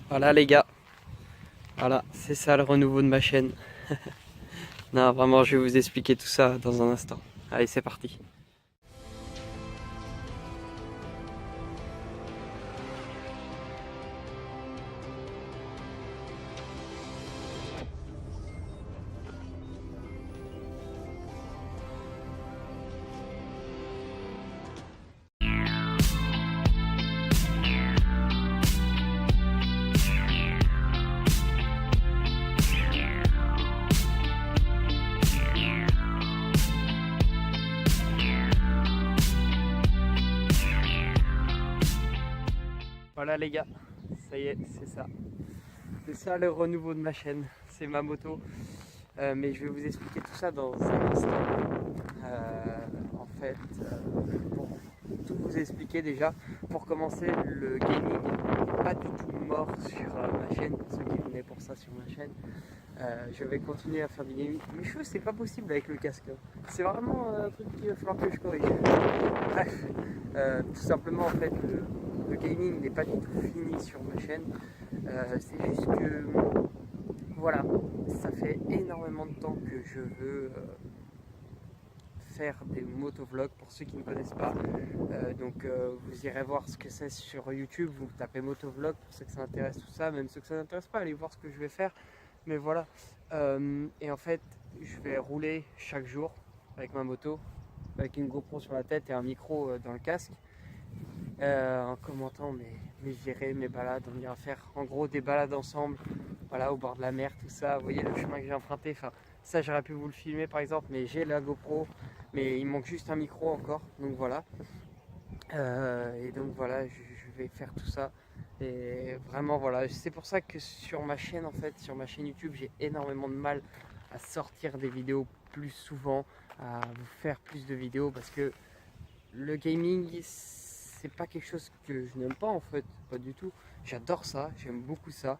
Voilà les gars, voilà, c'est ça le renouveau de ma chaîne. Non, vraiment, je vais vous expliquer tout ça dans un instant. Allez, c'est parti. Voilà les gars, ça y est, c'est ça. C'est ça le renouveau de ma chaîne, c'est ma moto. Mais je vais vous expliquer tout ça dans un instant. En fait, pour tout vous expliquer déjà, pour commencer, le gaming n'est pas du tout mort sur ma chaîne, pour ceux qui venaient pour ça sur ma chaîne. Je vais continuer à faire du gaming. Mes cheveux, c'est pas possible avec le casque. C'est vraiment un truc qu'il va falloir que je corrige. Bref, tout simplement, en fait, le gaming n'est pas du tout fini sur ma chaîne. C'est juste que, voilà, ça fait énormément de temps que je veux faire des motovlogs pour ceux qui ne connaissent pas. Donc vous irez voir ce que c'est sur YouTube, vous tapez motovlog pour ceux que ça intéresse tout ça, même ceux que ça n'intéresse pas, allez voir ce que je vais faire. Mais voilà, et en fait je vais rouler chaque jour avec ma moto, avec une GoPro sur la tête et un micro dans le casque, en commentant mes virées, mes balades. On ira faire en gros des balades ensemble, voilà, au bord de la mer, tout ça. Vous voyez le chemin que j'ai emprunté, enfin ça j'aurais pu vous le filmer par exemple, mais j'ai la GoPro, mais il manque juste un micro encore, donc voilà. Et donc voilà, je vais faire tout ça. Et vraiment voilà, c'est pour ça que sur ma chaîne, en fait, sur ma chaîne YouTube, j'ai énormément de mal à sortir des vidéos plus souvent, à vous faire plus de vidéos, parce que le gaming, c'est pas quelque chose que je n'aime pas en fait, pas du tout. J'adore ça, j'aime beaucoup ça.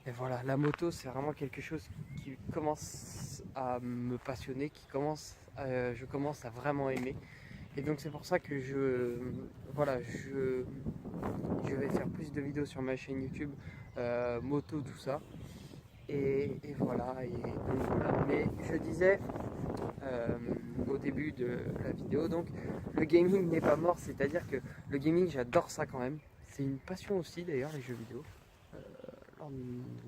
Et voilà, la moto, c'est vraiment quelque chose qui commence à me passionner, je commence à vraiment aimer. Et donc c'est pour ça que voilà, je vais faire plus de vidéos sur ma chaîne YouTube, moto, tout ça. Et voilà, voilà. Mais je disais au début de la vidéo, donc le gaming n'est pas mort, c'est-à-dire que le gaming, j'adore ça quand même. C'est une passion aussi d'ailleurs, les jeux vidéo,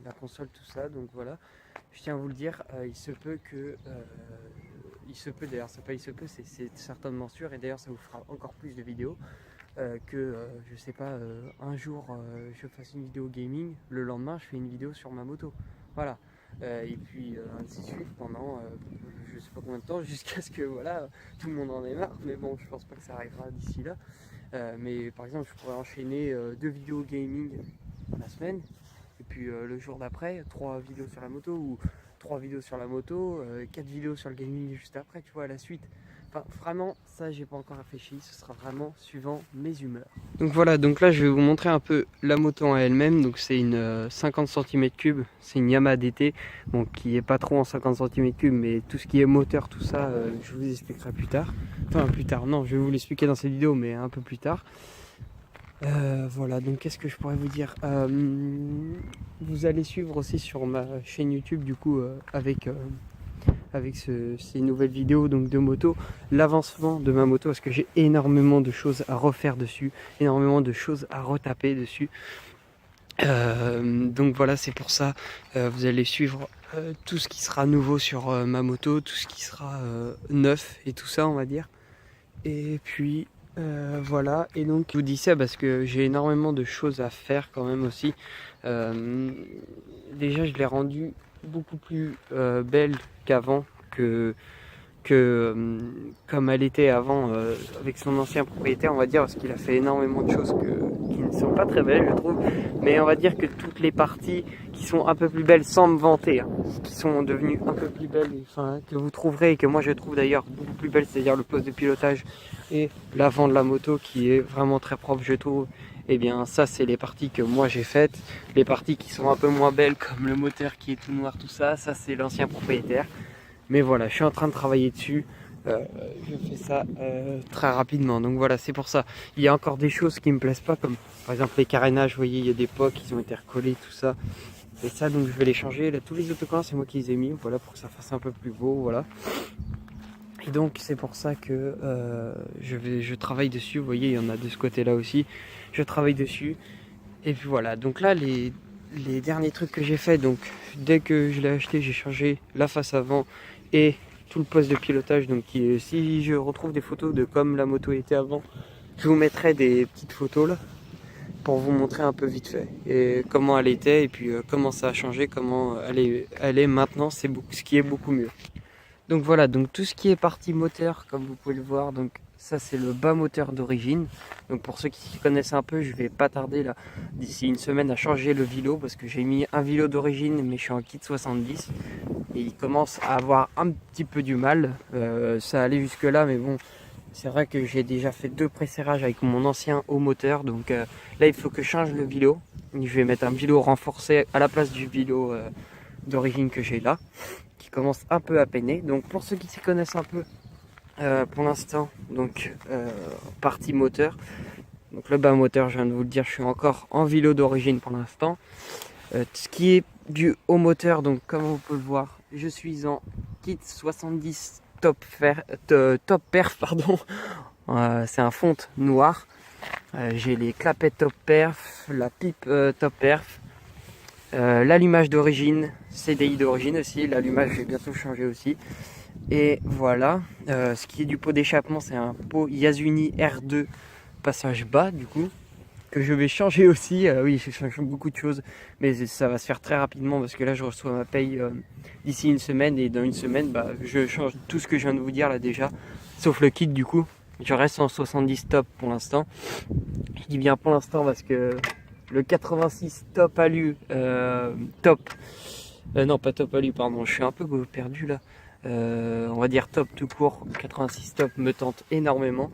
la console, tout ça. Donc voilà, je tiens à vous le dire, il se peut que il se peut d'ailleurs, c'est pas il se peut, c'est certainement sûr, et d'ailleurs ça vous fera encore plus de vidéos, je sais pas, un jour je fasse une vidéo gaming, le lendemain je fais une vidéo sur ma moto, voilà. Et puis ainsi de suite pendant je sais pas combien de temps, jusqu'à ce que voilà, tout le monde en ait marre, mais bon, je pense pas que ça arrivera d'ici là. Mais par exemple, je pourrais enchaîner 2 vidéos gaming la semaine, et puis le jour d'après 3 vidéos sur la moto, ou 3 vidéos sur la moto, 4 vidéos sur le gaming juste après, tu vois, à la suite. Enfin, vraiment, ça, j'ai pas encore réfléchi, ce sera vraiment suivant mes humeurs. Donc voilà, donc là, je vais vous montrer un peu la moto en elle-même. Donc c'est une 50 cm3, c'est une Yamaha DT, bon, qui est pas trop en 50 cm3, mais tout ce qui est moteur, tout ça, je vous expliquerai plus tard. Enfin, plus tard, non, je vais vous l'expliquer dans cette vidéo, mais un peu plus tard. Voilà, donc qu'est-ce que je pourrais vous dire, vous allez suivre aussi sur ma chaîne YouTube, du coup, avec ces nouvelles vidéos donc de moto, l'avancement de ma moto, parce que j'ai énormément de choses à refaire dessus, énormément de choses à retaper dessus. Donc voilà, c'est pour ça, vous allez suivre tout ce qui sera nouveau sur ma moto, tout ce qui sera neuf et tout ça, on va dire. Et puis voilà, et donc je vous dis ça parce que j'ai énormément de choses à faire quand même aussi. Déjà, je l'ai rendue beaucoup plus belle qu'avant, comme elle était avant avec son ancien propriétaire, on va dire, parce qu'il a fait énormément de choses qui ne sont pas très belles, je trouve. Mais on va dire que toutes les parties qui sont un peu plus belles, sans me vanter, hein, qui sont devenues un peu plus belles, enfin, que vous trouverez, et que moi je trouve d'ailleurs beaucoup plus belle, c'est-à-dire le poste de pilotage et l'avant de la moto qui est vraiment très propre, je trouve. Et bien ça, c'est les parties que moi j'ai faites. Les parties qui sont un peu moins belles, comme le moteur qui est tout noir, tout ça, ça c'est l'ancien propriétaire. Mais voilà, je suis en train de travailler dessus. je fais ça très rapidement. Donc voilà, c'est pour ça. Il y a encore des choses qui me plaisent pas, comme par exemple les carénages. Vous voyez, il y a des pots qui ont été recollés, tout ça. Et ça, donc je vais les changer. Là, tous les autocollants, c'est moi qui les ai mis, voilà, pour que ça fasse un peu plus beau, voilà. Et donc c'est pour ça que je travaille dessus. Vous voyez, il y en a de ce côté-là aussi. Je travaille dessus. Et puis voilà. Donc là, les derniers trucs que j'ai fait, donc dès que je l'ai acheté, j'ai changé la face avant et tout le poste de pilotage. Donc si je retrouve des photos de comme la moto était avant, je vous mettrai des petites photos là pour vous montrer un peu vite fait et comment elle était et puis comment ça a changé, comment elle est maintenant. C'est ce qui est beaucoup mieux. Donc voilà, donc tout ce qui est partie moteur, comme vous pouvez le voir, donc ça c'est le bas moteur d'origine. Donc pour ceux qui s'y connaissent un peu, je vais pas tarder là, d'ici une semaine à changer le vilo parce que j'ai mis un vilo d'origine mais je suis en kit 70 et il commence à avoir un petit peu du mal. Ça allait jusque là mais bon, c'est vrai que j'ai déjà fait 2 presserrages avec mon ancien haut moteur. Donc là il faut que je change le vilo. Je vais mettre un vilo renforcé à la place du vilo d'origine que j'ai là, qui commence un peu à peiner. Donc pour ceux qui s'y connaissent un peu, pour l'instant, donc partie moteur. Donc le bas moteur, je viens de vous le dire, je suis encore en vilo d'origine pour l'instant. Ce qui est du haut moteur, donc comme vous pouvez le voir, je suis en kit 70 top perf, pardon. C'est un fonte noir. J'ai les clapettes top perf, la pipe top perf. L'allumage d'origine, CDI d'origine aussi, l'allumage je vais bientôt changer aussi. Et voilà, ce qui est du pot d'échappement, c'est un pot Yasuni R2 passage bas du coup, que je vais changer aussi. Oui, je change beaucoup de choses, mais ça va se faire très rapidement parce que là je reçois ma paye d'ici une semaine et dans une semaine je change tout ce que je viens de vous dire là déjà, sauf le kit du coup. Je reste en 70 top pour l'instant. Je dis bien pour l'instant parce que le 86 top alu, non pas top alu, pardon, je suis un peu perdu là. On va dire top tout court, 86 top me tente énormément.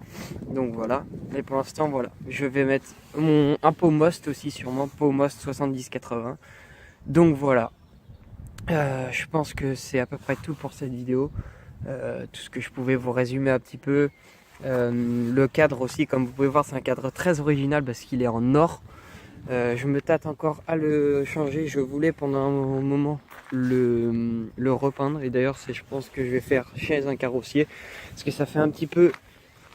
Donc voilà, mais pour l'instant voilà. Je vais mettre un pot Most aussi sur mon pot Most 70-80. Donc voilà. Je pense que c'est à peu près tout pour cette vidéo. Tout ce que je pouvais vous résumer un petit peu. Le cadre aussi, comme vous pouvez voir, c'est un cadre très original parce qu'il est en or. Je me tâte encore à le changer. Je voulais pendant un moment le repeindre. Et d'ailleurs, je pense que je vais faire chez un carrossier. Parce que ça fait un petit peu...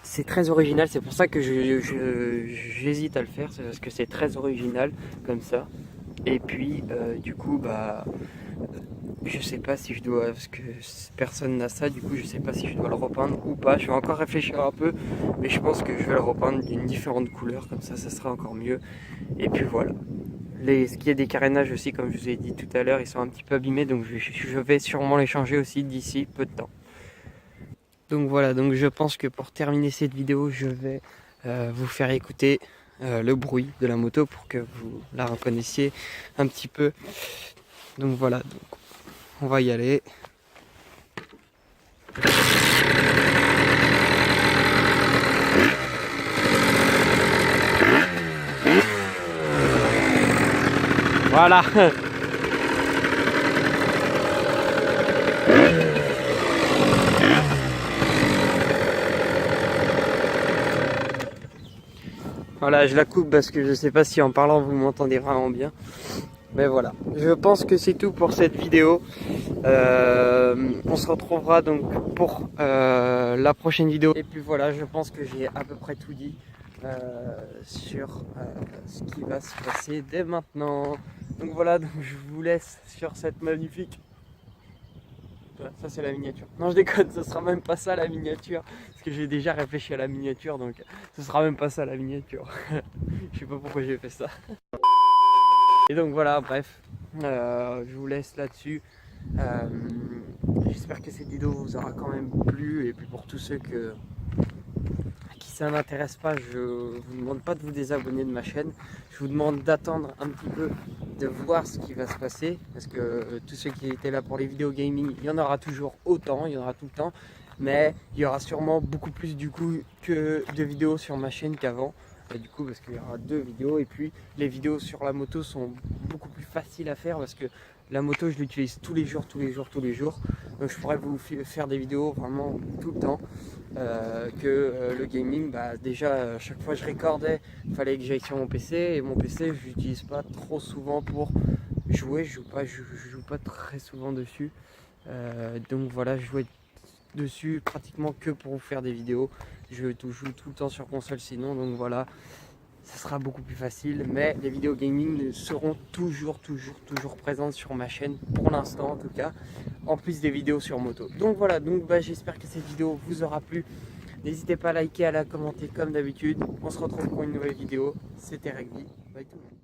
C'est très original. C'est pour ça que j'hésite à le faire. C'est parce que c'est très original comme ça. Et puis, du coup, je sais pas si je dois, parce que personne n'a ça, du coup je sais pas si je dois le repeindre ou pas. Je vais encore réfléchir un peu, mais je pense que je vais le repeindre d'une différente couleur, comme ça sera encore mieux. Et puis voilà. Ce qui est des carénages aussi, comme je vous ai dit tout à l'heure, ils sont un petit peu abîmés, donc je vais sûrement les changer aussi d'ici peu de temps. Donc voilà, donc je pense que pour terminer cette vidéo, je vais vous faire écouter le bruit de la moto pour que vous la reconnaissiez un petit peu. Donc voilà, donc on va y aller. Voilà. Voilà, je la coupe parce que je sais pas si en parlant vous m'entendez vraiment bien. Mais voilà, je pense que c'est tout pour cette vidéo. On se retrouvera donc pour la prochaine vidéo. Et puis voilà, je pense que j'ai à peu près tout dit sur ce qui va se passer dès maintenant. Donc voilà, donc je vous laisse sur cette magnifique... Ça c'est la miniature. Non, je déconne, ce sera même pas ça la miniature. Parce que j'ai déjà réfléchi à la miniature, donc ce sera même pas ça la miniature. Je sais pas pourquoi j'ai fait ça. Et donc voilà, bref, je vous laisse là-dessus. J'espère que cette vidéo vous aura quand même plu. Et puis pour tous ceux à qui ça n'intéresse pas, je vous demande pas de vous désabonner de ma chaîne. Je vous demande d'attendre un petit peu, de voir ce qui va se passer. Parce que tous ceux qui étaient là pour les vidéos gaming, il y en aura toujours autant, il y en aura tout le temps. Mais il y aura sûrement beaucoup plus du coup que de vidéos sur ma chaîne qu'avant. du coup parce qu'il y aura 2 vidéos, et puis les vidéos sur la moto sont beaucoup plus faciles à faire parce que la moto je l'utilise tous les jours, donc je pourrais vous faire des vidéos vraiment tout le temps. Le gaming, bah, déjà chaque fois je recordais, il fallait que j'aille sur mon PC, et mon PC je l'utilise pas trop souvent pour jouer, je joue pas très souvent dessus, donc voilà, je jouais dessus pratiquement que pour vous faire des vidéos. Je joue tout le temps sur console sinon, donc voilà, ça sera beaucoup plus facile. Mais les vidéos gaming seront toujours présentes sur ma chaîne, pour l'instant en tout cas, en plus des vidéos sur moto. Donc voilà, donc j'espère que cette vidéo vous aura plu. N'hésitez pas à liker, à la commenter comme d'habitude. On se retrouve pour une nouvelle vidéo. C'était Rugby. Bye tout le monde.